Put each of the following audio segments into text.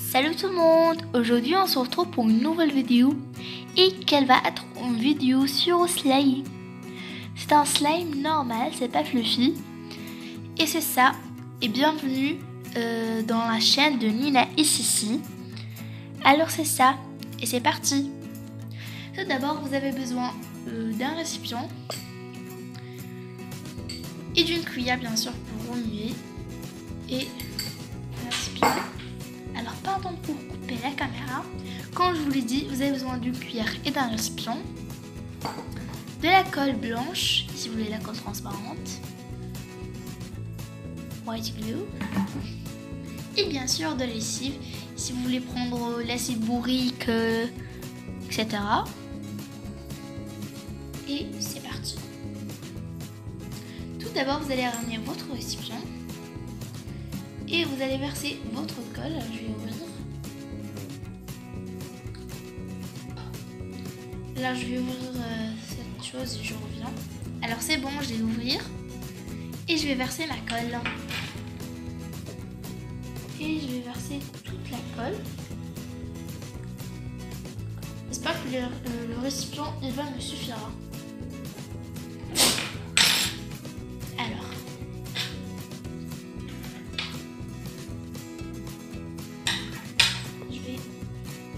Salut tout le monde, aujourd'hui on se retrouve pour une nouvelle vidéo et quelle va être une vidéo sur slime. C'est un slime normal, c'est pas fluffy et c'est ça. Et bienvenue dans la chaîne de Nina et Sissi. Alors c'est ça et c'est parti. Tout d'abord vous avez besoin d'un récipient et d'une cuillère bien sûr pour remuer et un récipient. Alors pardon pour couper la caméra. Comme je vous l'ai dit, vous avez besoin d'une cuillère et d'un récipient, de la colle blanche si vous voulez la colle transparente, white glue, et bien sûr de la lessive si vous voulez prendre l'acide bourrique, etc. Et c'est parti. Tout d'abord vous allez ramener votre récipient et vous allez verser votre colle. Alors, je vais ouvrir. Là, je vais ouvrir cette chose et je reviens. Alors, c'est bon, je vais l'ouvrir. Et je vais verser ma colle. Et je vais verser toute la colle. J'espère que le récipient, il va me suffire. Alors. Je vais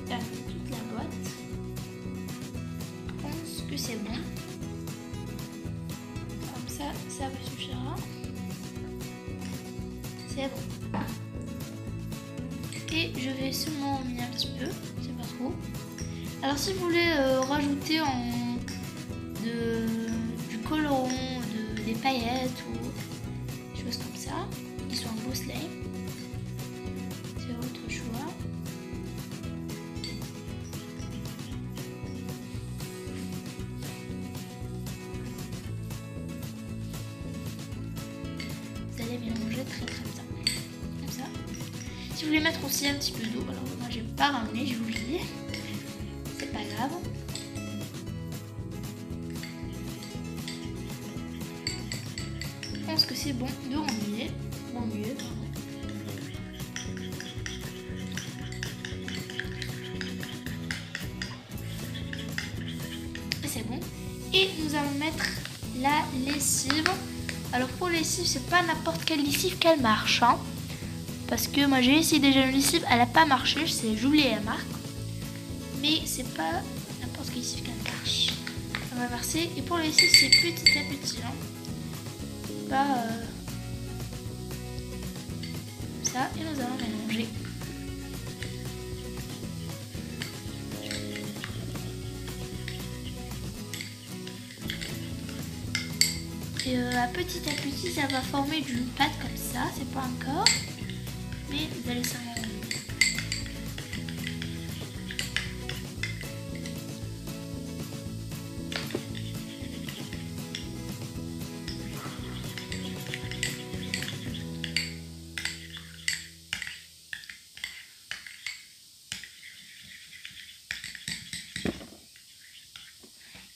terminer toute la boîte. Je pense que c'est bon. Comme ça, ça vous suffira. C'est bon. Et je vais seulement remuer un petit peu, c'est pas trop. Alors si vous voulez rajouter du colorant, des paillettes ou des choses comme ça, qui sont un beau slime, c'est votre choix. Vous allez mélanger très bien, comme ça. Si vous voulez mettre aussi un petit peu d'eau, alors moi j'ai pas ramené, j'ai oublié, c'est pas grave. Je pense que c'est bon de remuer, et c'est bon. Et nous allons mettre la lessive. Alors pour la lessive, c'est pas n'importe quelle lessive qu'elle marche, hein. Parce que moi j'ai essayé déjà une lessive, elle a pas marché, j'ai oublié la marque. Mais c'est pas n'importe quelle lessive qu'elle marche. On va verser, et pour la lessive c'est petit à petit, hein. Pas comme ça, et nous allons mélanger. Et petit à petit ça va former d'une pâte comme ça, c'est pas encore. Mais vous allez savoir.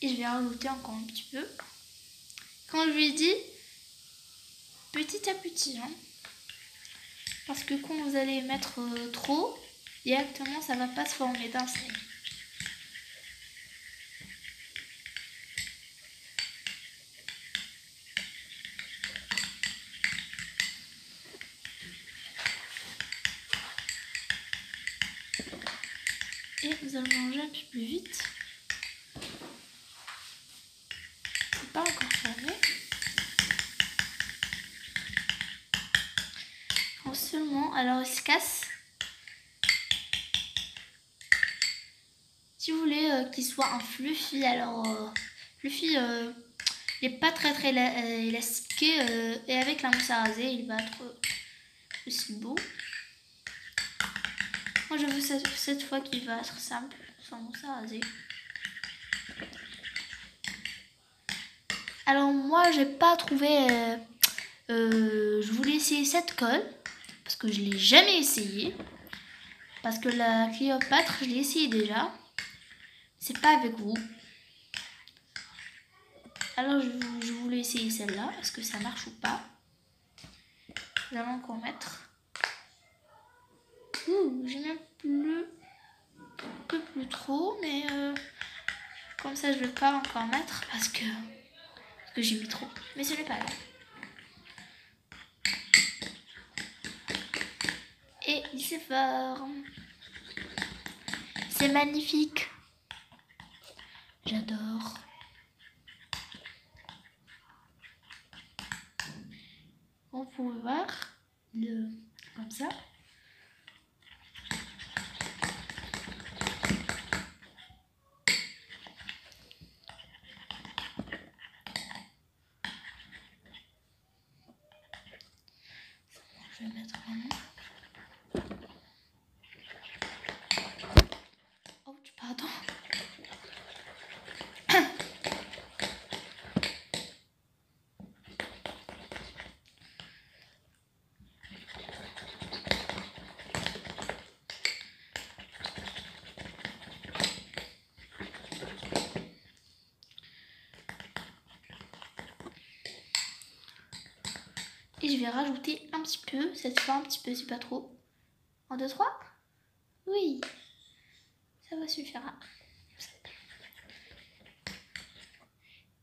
Et je vais rajouter encore un petit peu. Quand je lui ai dit, petit à petit, hein. Parce que quand vous allez mettre trop, directement ça va pas se former d'un slime. Et nous allons manger un peu plus vite. C'est pas encore formé. Seulement, alors il se casse. Si vous voulez qu'il soit un fluffy, alors fluffy, il n'est pas très élastiqué et avec la mousse à raser, il va être aussi beau. Moi je veux cette fois qu'il va être simple, sans mousse à raser. Alors moi j'ai pas trouvé, je voulais essayer cette colle. Parce que je l'ai jamais essayé. Parce que la Cléopâtre, je l'ai essayé déjà. C'est pas avec vous. Alors je voulais essayer celle-là. Est-ce que ça marche ou pas? Nous allons encore mettre. J'ai même plus trop, mais comme ça je vais pas encore mettre parce que j'ai mis trop. Mais ce n'est pas grave. Et il s'effare. C'est magnifique. J'adore. On peut voir comme ça. Je vais mettre vraiment. Oh, pardon. Et je vais rajouter un petit peu, cette fois un petit peu, c'est pas trop. 1, 2, 3. Oui, ça va suffire.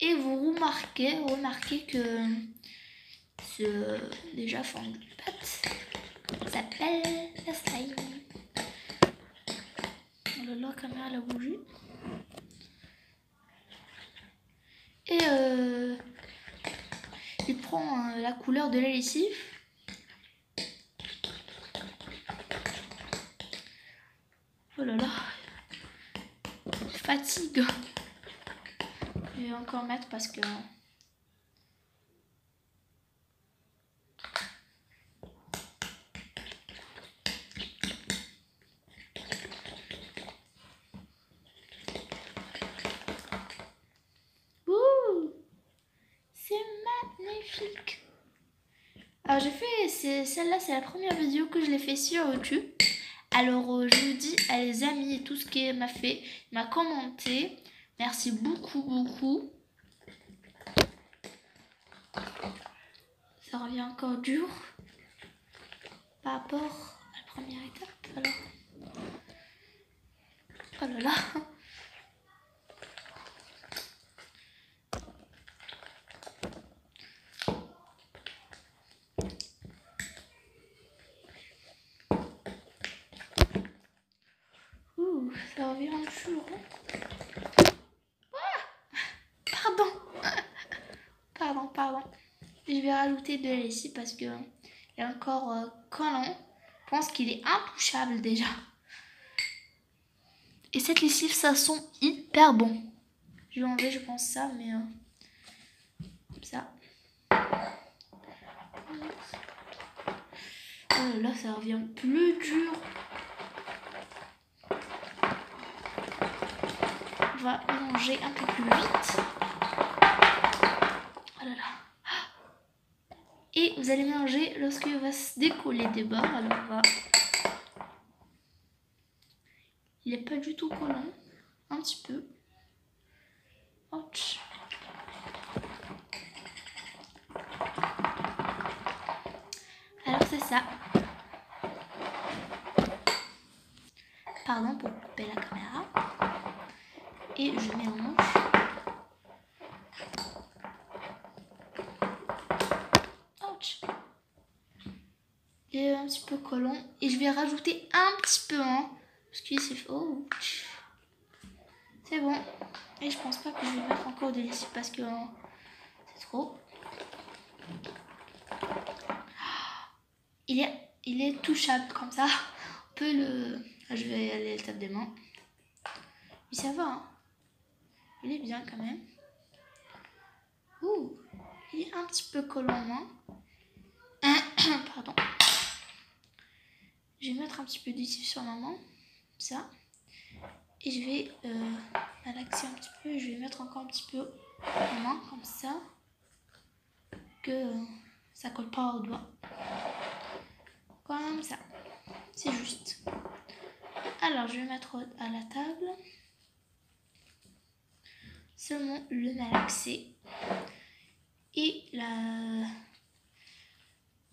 Et vous remarquez que ce déjà forme de pâte s'appelle la slime. Oh là là, la caméra elle a bougé. Et il prend la couleur de la lessive. Oh là là, fatigue. Je vais encore mettre parce que c'est magnifique. Alors j'ai fait, celle-là c'est la première vidéo que je l'ai fait sur YouTube. Alors je vous dis à les amis et tout ce qui m'a commenté. Merci beaucoup. Ça revient encore dur par rapport à la première étape. Alors, oh là là. Ça revient dur. Pardon. Je vais rajouter de la lessive parce que il est encore collant. Je pense qu'il est intouchable déjà. Et cette lessive, ça sent hyper bon. Je vais enlever, je pense ça, mais comme ça. Oh là, ça revient plus dur. On va mélanger un peu plus vite. Oh là là. Et vous allez mélanger lorsqu'il va se décoller des bords. Alors on va... Il n'est pas du tout collant. Un petit peu. Ouch. Alors c'est ça. Pardon pour couper la caméra. Et je mélange. Ouch. Il est un petit peu collant. Et je vais rajouter un petit peu. Parce que c'est... Oh. C'est bon. Et je pense pas que je vais mettre encore de lessive parce que c'est trop. Il est touchable comme ça. On peut le... Je vais aller à l'étape des mains. Mais ça va. Il est bien quand même. Ouh. Il est un petit peu collant. Pardon. Je vais mettre un petit peu d'huile sur ma main. Comme ça. Et je vais malaxer un petit peu. Je vais mettre encore un petit peu en main. Comme ça. Que ça colle pas au doigt. Comme ça. C'est juste. Alors, je vais mettre à la table. Seulement le malaxer. Et là,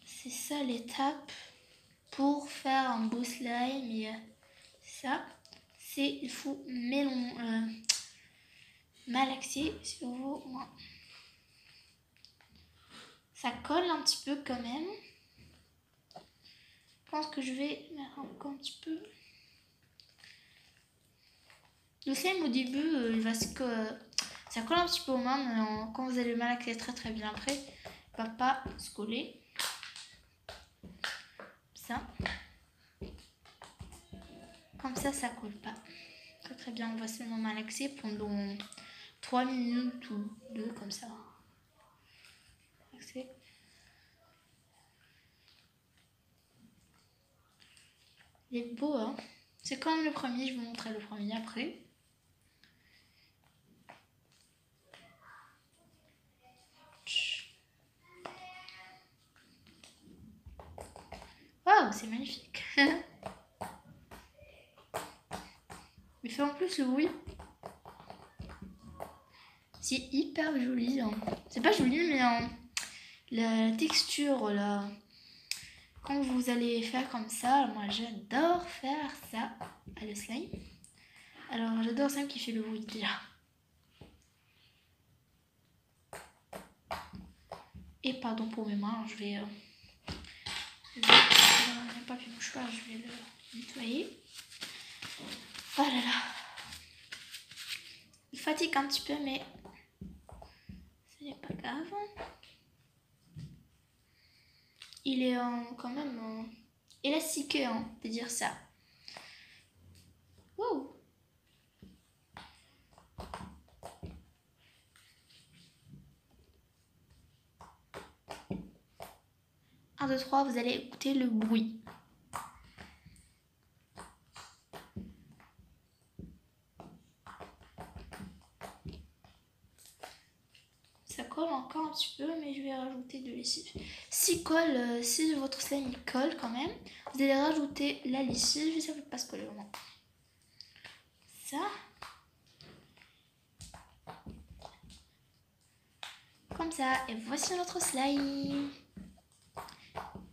c'est ça l'étape pour faire un beau slime. Et ça, c'est il faut malaxer sur vos mains. Ça colle un petit peu quand même. Je pense que je vais mettre encore un petit peu. Le slime au début, il va ça colle un petit peu aux mains, mais quand vous allez le malaxer très bien après, il va pas se coller. Ça. Comme ça colle pas. Très bien, on va seulement malaxer pendant 3 minutes ou 2 comme ça. Malaxer. Il est beau, hein. C'est comme le premier, je vais vous montrer le premier après. Waouh, c'est magnifique. Il fait en plus le bruit. C'est hyper joli. Hein. C'est pas joli, mais la texture, là. Quand vous allez faire comme ça, moi j'adore faire ça à le slime. Alors j'adore ça qui fait le bruit déjà. Et pardon pour mes mains, je vais pas plus mouchoir, je vais le nettoyer. Oh là là. Il fatigue un petit peu, mais ce n'est pas grave. Il est quand même élastique, hein, on peut dire ça. Wow. 1, 2, 3, vous allez écouter le bruit. Ça colle encore un petit peu, mais je vais rajouter de lessive. Si votre slime colle quand même, vous allez rajouter la lessive et ça ne va pas se coller au moins. Ça. Comme ça, et voici notre slime.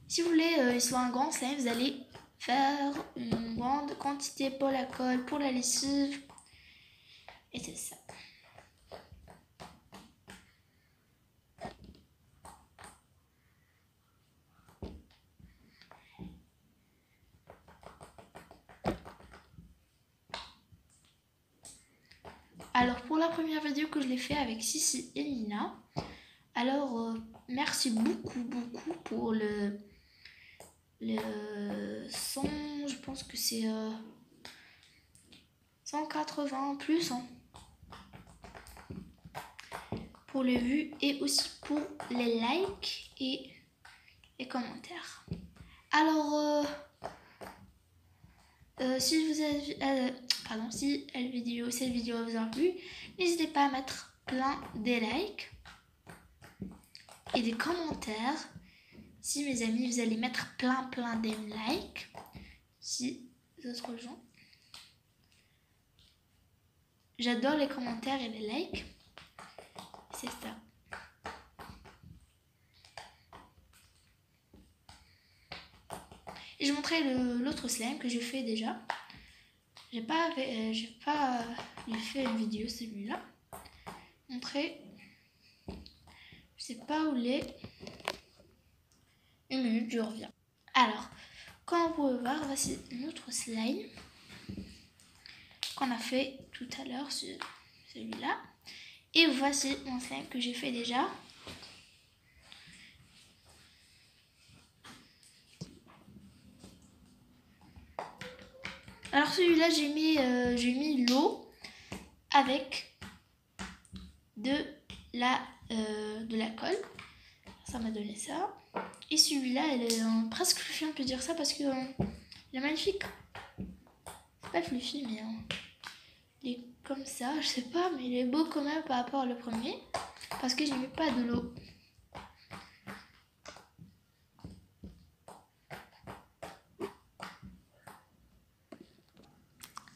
Si vous voulez qu'il soit un grand slime, vous allez faire une grande quantité pour la colle, pour la lessive. Et c'est ça. Alors pour la première vidéo que je l'ai fait avec Sissi et Nina, alors merci beaucoup pour le son, je pense que c'est 180 plus hein, pour les vues et aussi pour les likes et les commentaires. Alors si vous avez si cette vidéo vous a plu, n'hésitez pas à mettre plein des likes et des commentaires. Si mes amis, vous allez mettre plein des likes. Si d'autres gens. J'adore les commentaires et les likes. C'est ça. Et je montrerai l'autre slime que j'ai fait déjà. J'ai pas fait une vidéo celui-là. Montrer. Je sais pas où il est. 1 minute, je reviens. Alors, comme vous pouvez voir, voici notre slime qu'on a fait tout à l'heure, celui-là. Et voici mon slime que j'ai fait déjà. Alors celui-là, j'ai mis l'eau avec de la colle. Ça m'a donné ça. Et celui-là, il est presque fluffy, on peut dire ça, parce que il est magnifique. C'est pas fluffy, mais il est comme ça, je sais pas, mais il est beau quand même par rapport au premier, parce que j'ai mis pas de l'eau.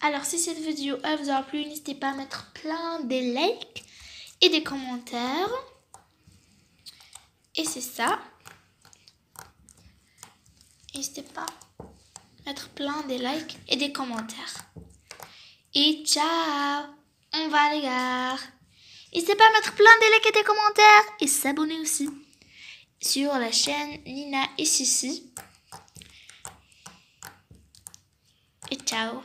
Alors si cette vidéo vous aura plu, n'hésitez pas à mettre plein de likes et des commentaires. Et c'est ça. N'hésitez pas plein de likes et des commentaires. Et ciao! On va les gars! N'hésitez pas à mettre plein de likes et des commentaires et s'abonner aussi sur la chaîne Nina et Sissi. Et ciao!